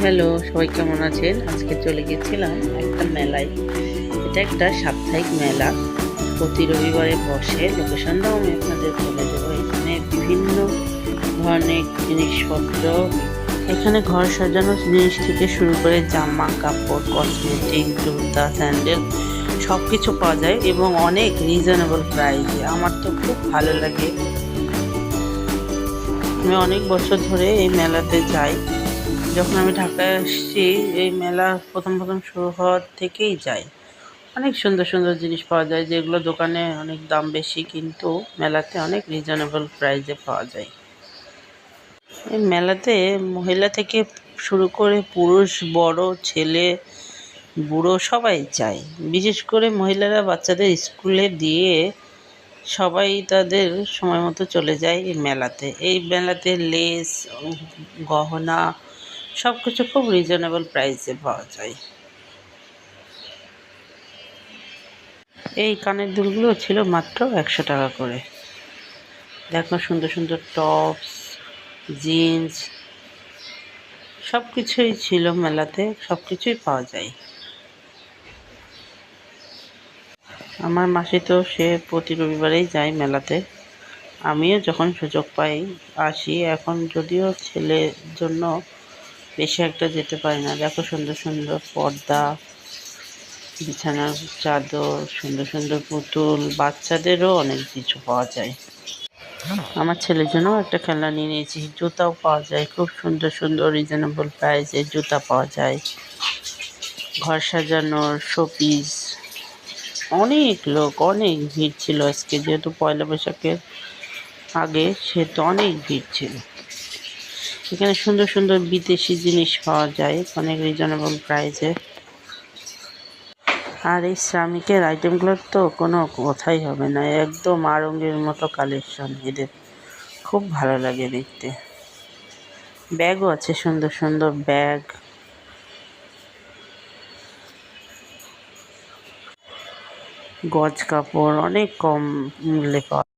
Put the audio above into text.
Hello, সবাই কেমন আছেন? আজকে চলে গেছিলাম একটা মেলায়। এটা একটা সাপ্তাহিক মেলা। প্রতি রবিবারে বসে। লোকেশনটাও আমি আপনাদের বলে দেবো। এখানে বিভিন্ন ধরনের জিনিসপত্র, এখানে ঘর সাজানোর জিনিস থেকে শুরু করে জামা কাপড়, কসমেটিক, জুতা, স্যান্ডেল সব কিছু পাওয়া যায় এবং অনেক রিজনেবল প্রাইসে। আমার তো খুব ভালো লাগে। আমি অনেক বছর ধরে এই মেলাতে যাই। যখন আমি ঢাকায় আসছি, এই মেলা প্রথম শুরু হওয়ার থেকেই যাই। অনেক সুন্দর সুন্দর জিনিস পাওয়া যায়, যেগুলো দোকানে অনেক দাম বেশি, কিন্তু মেলাতে অনেক রিজনেবল প্রাইসে পাওয়া যায়। এই মেলাতে মহিলা থেকে শুরু করে পুরুষ, বড়, ছেলে, বুড়ো সবাই যায়। বিশেষ করে মহিলারা বাচ্চাদের স্কুলে দিয়ে সবাই তাদের সময় মতো চলে যায় এই মেলাতে। এই মেলাতে লেস, গহনা সব কিছু খুব রিজনেবল প্রাইসে পাওয়া যায়। এই কানের দুলগুলো ছিল মাত্র 100 টাকা করে। দেখো সুন্দর সুন্দর টপস, জিন্স সব কিছুই ছিল মেলাতে, সব কিছুই পাওয়া যায়। আমার মাসি তো সে প্রতি রবিবারেই যায় মেলাতে। আমিও যখন সুযোগ পাই আসি। এখন যদিও ছেলের জন্য বেশি একটা যেতে পারি না। দেখো সুন্দর সুন্দর পর্দা, বিছানার চাদর, সুন্দর সুন্দর পুতুল, বাচ্চাদেরও অনেক কিছু পাওয়া যায়। আমার ছেলের জন্য একটা খেলনা নিয়ে নিয়েছি। জুতাও পাওয়া যায়, খুব সুন্দর সুন্দর রিজনেবল প্রাইসে জুতা পাওয়া যায়। ঘর সাজানোর শোপিস, অনেক লোক, অনেক ভিড় ছিল আজকে, যেহেতু পয়লা বৈশাখের আগে, সেহেতু অনেক ভিড় ছিল। এখানে সুন্দর সুন্দর বিদেশি জিনিস পাওয়া যায় অনেক রিজনেবল প্রাইসে। আর এই শ্রমিকের আইটেমগুলোর তো কোনো কথাই হবে না, একদম আড়ঙের মতো কালেকশন এদের, খুব ভালো লাগে দেখতে। ব্যাগও আছে, সুন্দর সুন্দর ব্যাগ, গজ কাপড় অনেক কম মূল্যে পাওয়া